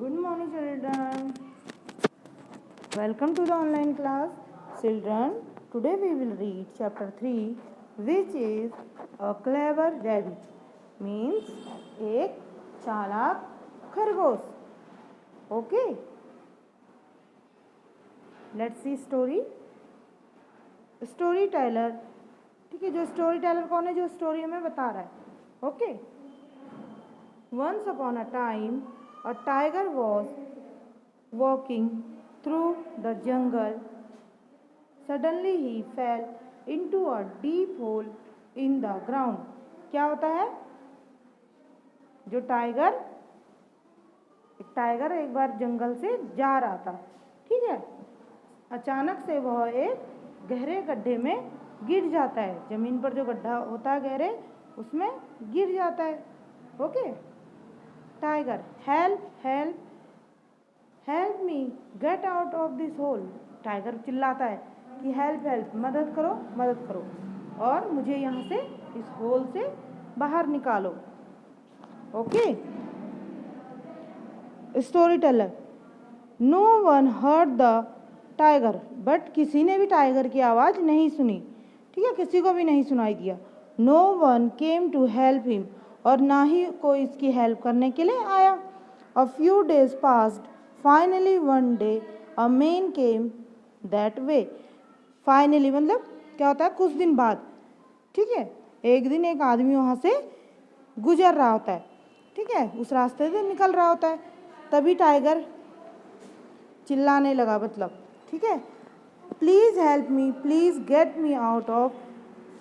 Good morning, children. Welcome to the online class. Children, today we will read chapter 3, which is a clever rabbit. Means एक चालाक खरगोश. Okay? Let's see story. Story teller. ठीक है, जो story teller कौन है? जो story हमें बता रहा है. Okay. Once upon a time, a tiger was walking through the jungle. Suddenly he fell into a deep hole in the ground. क्या होता है? जो टाइगर एक बार जंगल से जा रहा था. ठीक है. अचानक से वह एक गहरे गड्ढे में गिर जाता है. जमीन पर जो गड्ढा होता है गहरे, उसमें गिर जाता है. Okay. Tiger, help help help me get out of this hole. Tiger चिल्लाता है कि हेल्प हेल्प, मदद करो मदद करो, और मुझे यहाँ से, इस होल से बाहर निकालो. Okay. Story teller. No one heard the tiger. But किसी ने भी टाइगर की आवाज़ नहीं सुनी. ठीक है, किसी को भी नहीं सुनाई दिया. No one came to help him. और ना ही कोई इसकी हेल्प करने के लिए आया. A few days passed. Finally one day a man came that way. Finally मतलब क्या होता है? कुछ दिन बाद. ठीक है, एक दिन एक आदमी वहाँ से गुजर रहा होता है. ठीक है, उस रास्ते से निकल रहा होता है. तभी टाइगर चिल्लाने लगा. मतलब ठीक है, please help me, please get me out of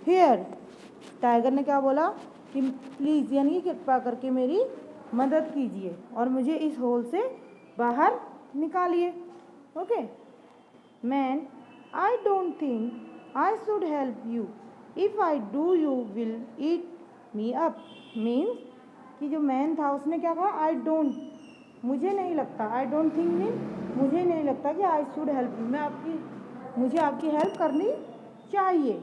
here. Tiger ने क्या बोला कि प्लीज़ यानी कृपा करके मेरी मदद कीजिए और मुझे इस होल से बाहर निकालिए. Okay. Man, I don't think I should help you. If I do you will eat me up. Means कि जो मैन था उसने क्या कहा? आई डोंट, मुझे नहीं लगता. आई डोंट थिंक मीन मुझे नहीं लगता कि आई शुड हेल्प यू, मुझे आपकी हेल्प करनी चाहिए.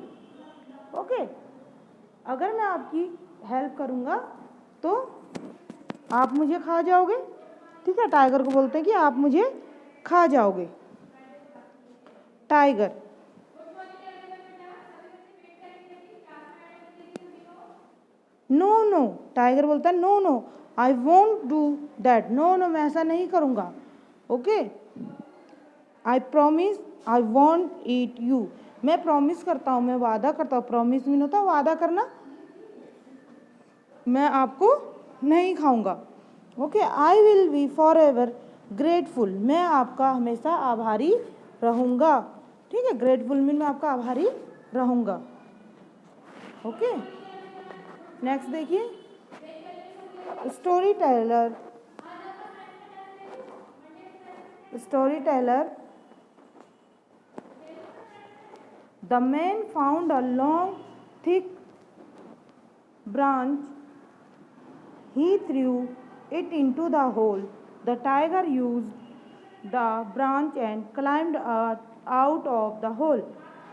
ओके. अगर मैं आपकी हेल्प करूँगा तो आप मुझे खा जाओगे. ठीक है, टाइगर को बोलते हैं कि आप मुझे खा जाओगे. टाइगर. No no. टाइगर बोलता है no no, I won't do that. No no, मैं ऐसा नहीं करूँगा. Okay. I promise I won't eat you. मैं प्रॉमिस करता हूँ, मैं वादा करता हूँ. प्रॉमिस मीन होता है वादा करना. मैं आपको नहीं खाऊंगा. Okay. I will be for ever grateful. मैं आपका हमेशा आभारी रहूँगा. ठीक है, ग्रेटफुल मीन मैं आपका आभारी रहूँगा. ओके. नेक्स्ट देखिए. Story teller. The man found a long, thick branch. He threw it into the hole. The tiger used the branch and climbed out of the hole.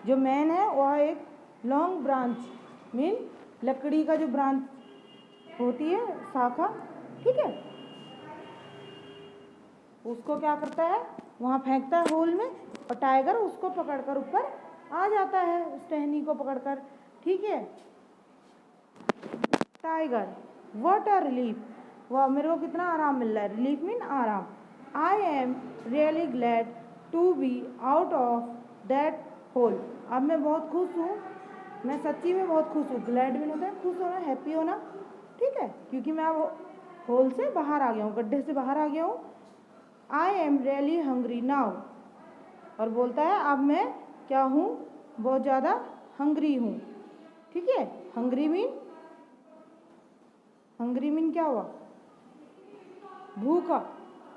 जो मैन है वह एक long branch mean लकड़ी का जो branch होती है, शाखा. ठीक है, उसको क्या करता है? वहाँ फेंकता है होल में, और टाइगर उसको पकड़कर ऊपर आ जाता है, उस टहनी को पकड़कर. ठीक है. Tiger, what a relief. वाह, मेरे को कितना आराम मिल रहा है. रिलीफ मीन आराम. I am really glad to be out of that hole. अब मैं बहुत खुश हूँ, मैं सच्ची में बहुत खुश हूँ. ग्लैड मीन होता है खुश होना, हैप्पी होना. ठीक है, क्योंकि मैं अब होल से बाहर आ गया हूँ, गड्ढे से बाहर आ गया हूँ. आई एम रियली हंग्री नाउ. और बोलता है अब मैं क्या हूँ? बहुत ज़्यादा हंग्री हूँ. ठीक है, हंग्री मीन क्या हुआ? भूखा.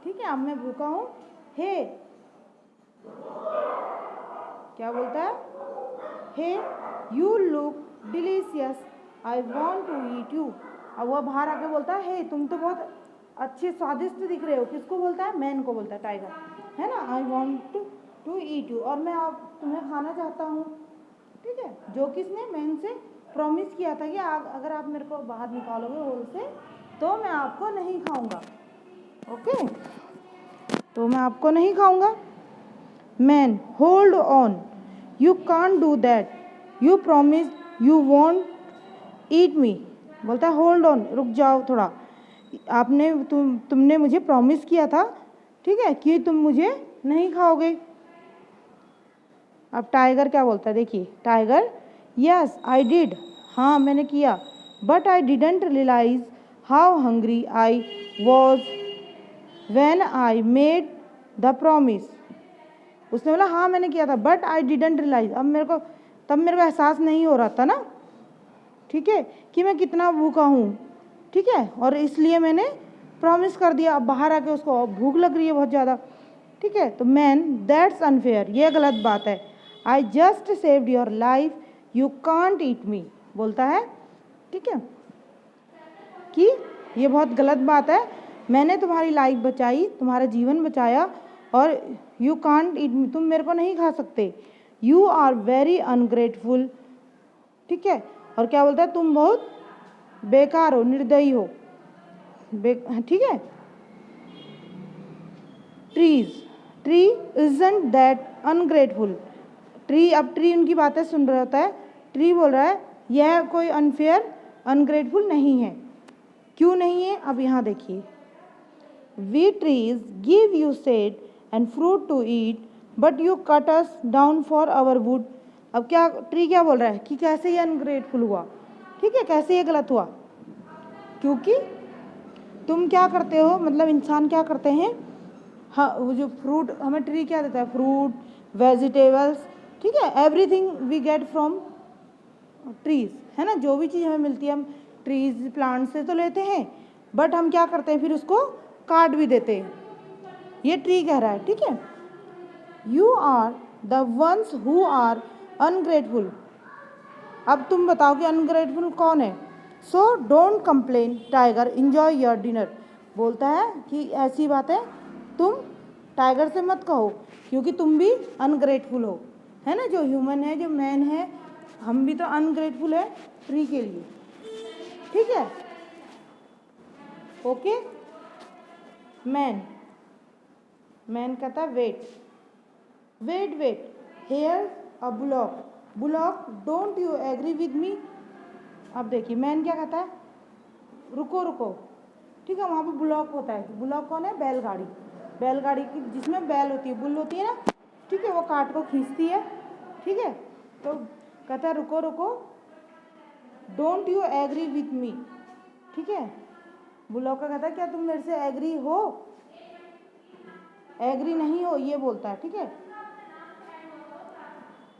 ठीक है, अब मैं भूखा हूँ. हे, क्या बोलता है? Hey, you look delicious, I want to eat you. अब वह बाहर आके बोलता है हे, तुम तो बहुत अच्छे स्वादिष्ट दिख रहे हो. किसको बोलता है? मैन को बोलता है, टाइगर. है ना, I want to eat you, और मैं आप तुम्हें खाना चाहता हूँ. ठीक है, जो किसने? मैन से प्रॉमिस किया था कि अगर आप मेरे को बाहर निकालोगे होल से तो मैं आपको नहीं खाऊंगा. ओके. तो मैं आपको नहीं खाऊंगा। Man, hold on, you can't do that, you promise you won't eat me. बोलता है होल्ड ऑन, रुक जाओ थोड़ा, तुमने मुझे प्रॉमिस किया था, ठीक है, कि तुम मुझे नहीं खाओगे। अब टाइगर क्या बोलता है, देखिए टाइगर, यस आई डिड, हाँ मैंने किया, but I didn't realise how hungry I was when I made the promise. उसने बोला हाँ मैंने किया था, बट आई डिडंट रियलाइज, तब मेरे को एहसास नहीं हो रहा था ना, ठीक है, कि मैं कितना भूखा हूँ, ठीक है, और इसलिए मैंने प्रॉमिस कर दिया। अब बाहर आके उसको भूख लग रही है बहुत ज़्यादा, ठीक है। तो मैन, दैट्स अनफेयर, ये गलत बात है। I just saved your life, you can't eat me, बोलता है, ठीक है, कि ये बहुत गलत बात है, मैंने तुम्हारी लाइफ बचाई, तुम्हारा जीवन बचाया, और यू कांट ईट मी, तुम मेरे को नहीं खा सकते। यू आर वेरी अनग्रेटफुल, ठीक है, और क्या बोलता है, तुम बहुत बेकार हो, निर्दयी हो, ठीक है। Trees, tree isn't that ungrateful, tree, अब ट्री उनकी बातें सुन रहा होता है, ट्री बोल रहा है यह कोई अनफेयर अनग्रेटफुल नहीं है। क्यों नहीं है, अब यहाँ देखिए, we trees give you shade and fruit to eat, but you cut us down for our wood. अब क्या ट्री क्या बोल रहा है कि कैसे ये अनग्रेटफुल हुआ, ठीक है, कैसे ये गलत हुआ, क्योंकि तुम क्या करते हो, मतलब इंसान क्या करते हैं, हाँ वो जो फ्रूट हमें ट्री क्या देता है, फ्रूट, वेजिटेबल्स, ठीक है, everything we get from trees, है ना, जो भी चीज़ हमें मिलती है हम ट्रीज प्लांट से तो लेते हैं, बट हम क्या करते हैं फिर उसको काट भी देते हैं। ये ट्री कह रहा है, ठीक है। You are the ones who are ungrateful, अब तुम बताओ कि अनग्रेटफुल कौन है। So don't complain tiger, enjoy your dinner, बोलता है कि ऐसी बात है तुम टाइगर से मत कहो, क्योंकि तुम भी अनग्रेटफुल हो, है ना, जो ह्यूमन है, जो मैन है, हम भी तो अनग्रेटफुल है ट्री के लिए, ठीक है। ओके, मैन, मैन कहता है wait, wait wait, here a bullock, bullock don't you agree with me. अब देखिए मैन क्या कहता है, रुको रुको, ठीक है, वहाँ पे बुलॉक होता है, बुलॉक कौन है, बैलगाड़ी, बैलगाड़ी की जिसमें बैल होती है, बुल होती है ना, ठीक है, वो काट को खींचती है, ठीक है। तो कहता है रुको रुको, don't you agree with me, ठीक है। बुलॉक का कहता है क्या तुम मेरे से एग्री हो, एग्री नहीं हो, ये बोलता है, ठीक है।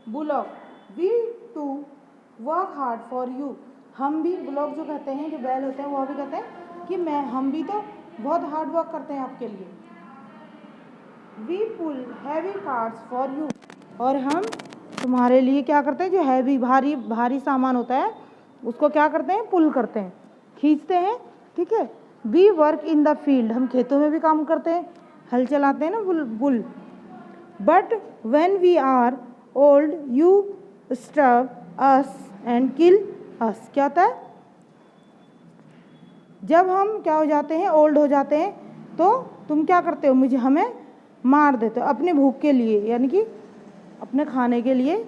Bullock, we too work hard for you, हम भी, बुलॉक जो कहते हैं, जो बैल होते हैं, वो भी कहते हैं कि हम भी तो बहुत हार्ड वर्क करते हैं आपके लिए। We pull heavy carts for you, और हम तुम्हारे लिए क्या करते हैं, जो हैवी भारी भारी सामान होता है उसको क्या करते हैं, पुल करते हैं, खींचते हैं, ठीक है। We work in the field, हम खेतों में भी काम करते हैं, हल चलाते हैं ना, bull. But when we are old you starve us and kill us, क्या होता है, जब हम क्या हो जाते हैं, ओल्ड हो जाते हैं, तो तुम क्या करते हो, मुझे, हमें मार देते हो अपने भूख के लिए, यानी कि अपने खाने के लिए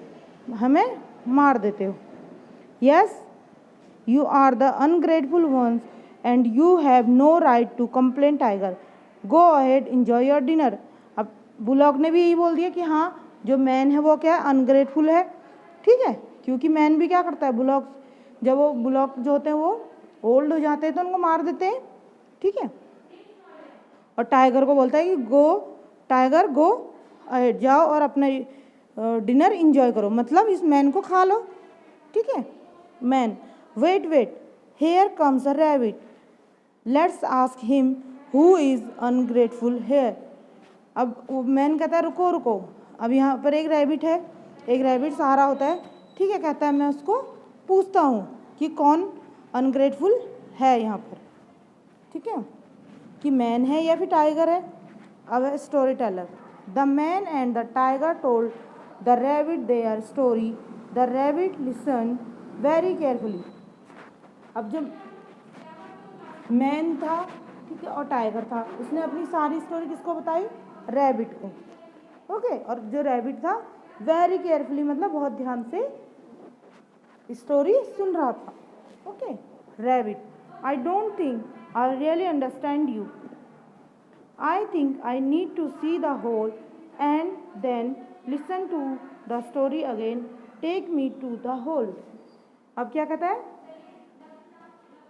हमें मार देते हो। Yes you are the ungrateful ones and you have no right to complain tiger, go ahead enjoy your dinner. अब बुलॉक ने भी यही बोल दिया कि हाँ जो मैन है वो क्या है, अनग्रेटफुल है, ठीक है, क्योंकि मैन भी क्या करता है, बुलॉक, जब वो बुलॉक जो होते हैं वो ओल्ड हो जाते हैं तो उनको मार देते हैं, ठीक है। और टाइगर को बोलता है कि गो टाइगर गो अहेड, जाओ और अपना डिनर इंजॉय करो, मतलब इस मैन को खा लो, ठीक है। Man, wait wait, here comes a rabbit, let's ask him who is ungrateful here. अब मैन कहता है रुको रुको, अब यहाँ पर एक रैबिट है, एक रैबिट सहारा होता है, ठीक है, कहता है मैं उसको पूछता हूँ कि कौन अनग्रेटफुल है यहाँ पर, ठीक है, कि मैन है या फिर टाइगर है। अब story teller, the man and the tiger told the rabbit their story, the rabbit listen very carefully. अब जब मैन था, ठीक है, और टाइगर था, उसने अपनी सारी स्टोरी किसको बताई, रैबिट को। ओके, और जो रैबिट था वेरी केयरफुली मतलब बहुत ध्यान से स्टोरी सुन रहा था। Okay, rabbit, I don't think I really understand you, I think I need to see the hole and then listen to the story again, take me to the hole. अब क्या कहता है,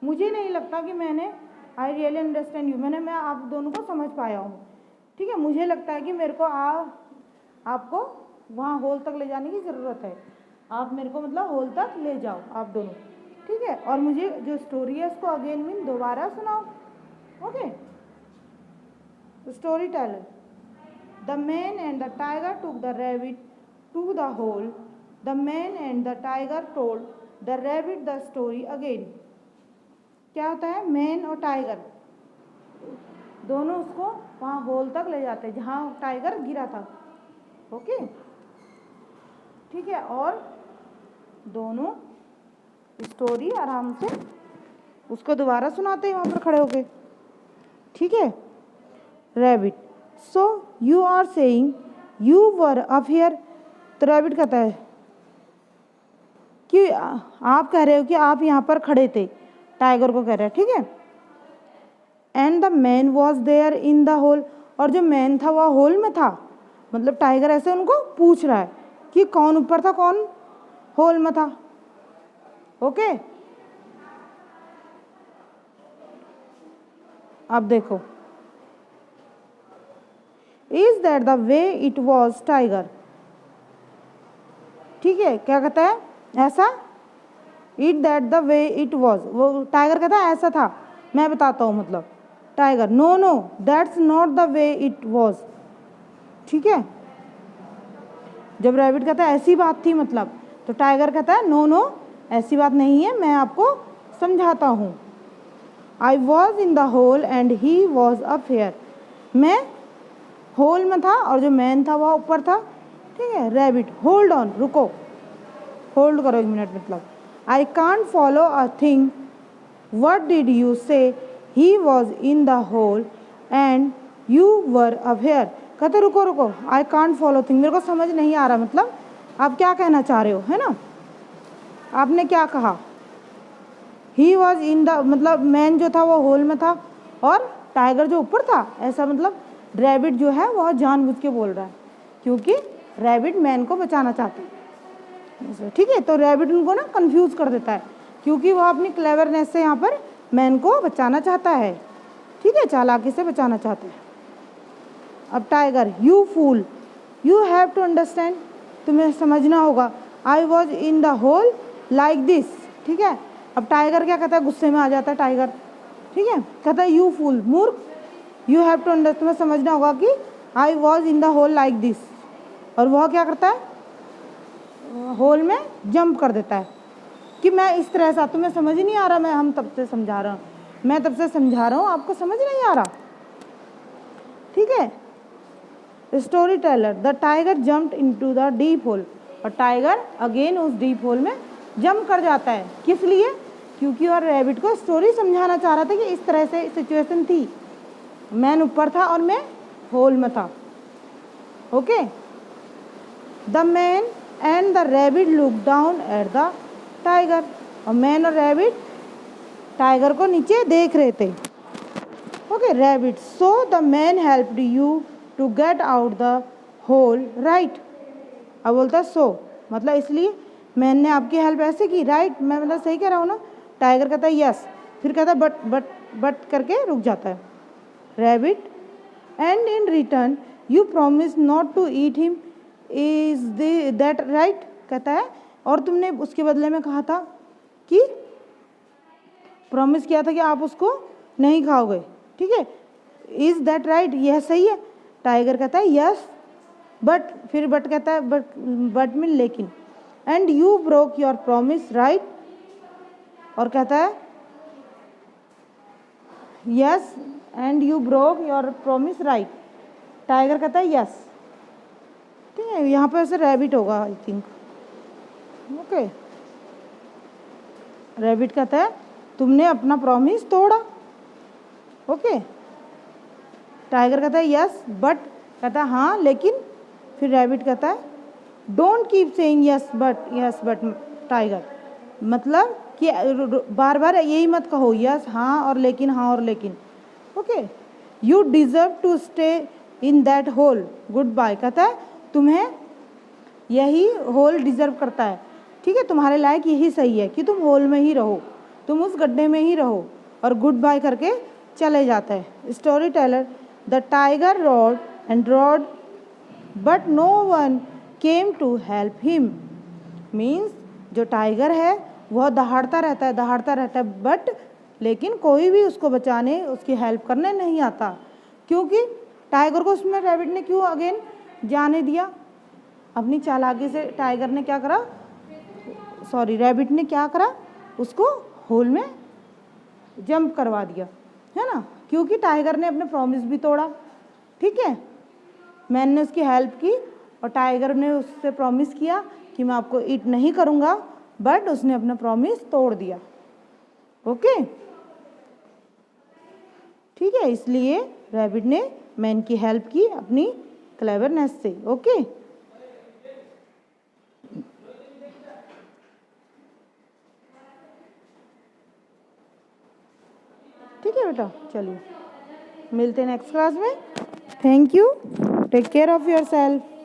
मुझे नहीं लगता कि मैंने आई रियली अंडरस्टैंड यू, मैं आप दोनों को समझ पाया हूँ। ठीक है, मुझे लगता है कि मेरे को आपको वहाँ होल तक ले जाने की ज़रूरत है, आप मेरे को मतलब होल तक ले जाओ आप दोनों। ठीक है, और मुझे जो स्टोरी है उसको अगेन मीन दोबारा सुनाओ। Okay, story teller, the man and the tiger took the rabbit to the hole, the man and the tiger told the rabbit the story again. क्या होता है, मैन और टाइगर दोनों उसको वहाँ होल तक ले जाते हैं जहाँ टाइगर गिरा था। ओके, ठीक है, और दोनों स्टोरी आराम से उसको दोबारा सुनाते हैं वहाँ पर खड़े होके। ठीक है, rabbit, so you are saying you were up here. तो रैबिट कहता है कि आप कह रहे हो कि आप यहाँ पर खड़े थे, टाइगर को कह रहा है। ठीक है, and the man was there in the hole, और जो मैन था वह होल में था। मतलब टाइगर ऐसे उनको पूछ रहा है कि कौन ऊपर था कौन होल में था। ओके, अब देखो, is that the way it was tiger. ठीक है, क्या कहता है, ऐसा, it that the way it was, वो टाइगर कहता है ऐसा था, मैं बताता हूँ मतलब। Tiger, no no that's not the way it was. ठीक है, जब रैबिट कहता है ऐसी बात थी मतलब, तो टाइगर कहता है नो नो ऐसी बात नहीं है, मैं आपको समझाता हूँ। I was in the hole and he was up here, मैं होल में था और जो मैन था वह ऊपर था। ठीक है, रैबिट, होल्ड ऑन, रुको, होल्ड करो 1 मिनट मतलब, I can't follow a thing, what did you say, he was in the hole and you were up here. कहते रुको रुको, आई कांट फॉलो थिंग, मेरे को समझ नहीं आ रहा, मतलब आप क्या कहना चाह रहे हो, है ना, आपने क्या कहा। ही वॉज इन द मतलब मैन जो था वो होल में था और टाइगर जो ऊपर था, ऐसा मतलब रैबिट जो है वह जानबूझ के बोल रहा है क्योंकि रैबिट मैन को बचाना चाहता है। ठीक है, तो रैबिट उनको ना कंफ्यूज कर देता है क्योंकि वह अपनी क्लेवरनेस से यहाँ पर मैन को बचाना चाहता है। ठीक है, चालाकी से बचाना चाहता है। अब tiger, you fool, you have to understand, तुम्हें समझना होगा, I was in the hole like this. ठीक है, अब टाइगर क्या कहता है, गुस्से में आ जाता है टाइगर। ठीक है, कहता है यू फूल, मूर्ख, यू हैव टू अंडरस्टैंड, तुम्हें समझना होगा कि I was in the hole like this. और वह क्या करता है, होल में जंप कर देता है कि मैं इस तरह से, तुम्हें समझ नहीं आ रहा, मैं तब से समझा रहा हूँ, मैं तब से समझा रहा हूँ, आपको समझ नहीं आ रहा। ठीक है, story teller, the tiger jumped into the deep whole, और टाइगर अगेन उस डीप होल में जंप कर जाता है। किस लिए, क्योंकि और रैबिट को स्टोरी समझाना चाह रहा था कि इस तरह से सिचुएशन थी, मैन ऊपर था और मैं होल में था। Okay, the man and the rabbit look down at the tiger, और मैन और रैबिट टाइगर को नीचे देख रहे थे। Okay, rabbit, so the man helped you to get out the hole right. अब बोलता है सो मतलब इसलिए मैन ने आपकी हेल्प ऐसे की, राइट, मैं मतलब सही कह रहा हूँ ना। टाइगर कहता है यस, फिर कहता है बट करके रुक जाता है। Rabbit, and in return you promise not to eat him, is that right. कहता है और तुमने उसके बदले में कहा था कि प्रॉमिस किया था कि आप उसको नहीं खाओगे। ठीक है, इज दैट राइट, यह सही है। टाइगर कहता है यस, बट, फिर बट कहता है बट मीन लेकिन, and you broke your promise right, और कहता है yes and you broke your promise right. Tiger कहता है यस। ठीक है, यहाँ पे ऐसे रैबिट होगा आई थिंक। ओके, रैबिट कहता है तुमने अपना प्रॉमिस तोड़ा। ओके, टाइगर कहता है यस बट कहता है हाँ लेकिन, फिर रैबिट कहता है don't keep saying yes but tiger, मतलब कि बार बार यही मत कहो यस हाँ और लेकिन, हाँ और लेकिन। Okay, you deserve to stay in that hole, goodbye, कहता है तुम्हें यही होल डिज़र्व करता है, ठीक है, तुम्हारे लायक यही सही है कि तुम होल में ही रहो, तुम उस गड्ढे में ही रहो, और गुड बाय करके चले जाता है। Story teller, the tiger roared and roared but no one came to help him, means जो टाइगर है वह दहाड़ता रहता है बट लेकिन कोई भी उसको बचाने, उसकी हेल्प करने नहीं आता, क्योंकि टाइगर को उसमें रैबिट ने क्यों अगेन जाने दिया? अपनी चालाकी से टाइगर ने क्या करा, सॉरी रैबिट ने क्या करा, उसको होल में जंप करवा दिया, है ना, क्योंकि टाइगर ने अपने प्रॉमिस भी तोड़ा, ठीक है, मैन ने उसकी हेल्प की और टाइगर ने उससे प्रॉमिस किया कि मैं आपको ईट नहीं करूँगा, बट उसने अपना प्रॉमिस तोड़ दिया। ओके, ठीक है, इसलिए रैबिट ने मैन की हेल्प की अपनी क्लेवरनेस से। ओके, ठीक है बेटा, चलिए मिलते हैं नेक्स्ट क्लास में। Thank you, take care of your self.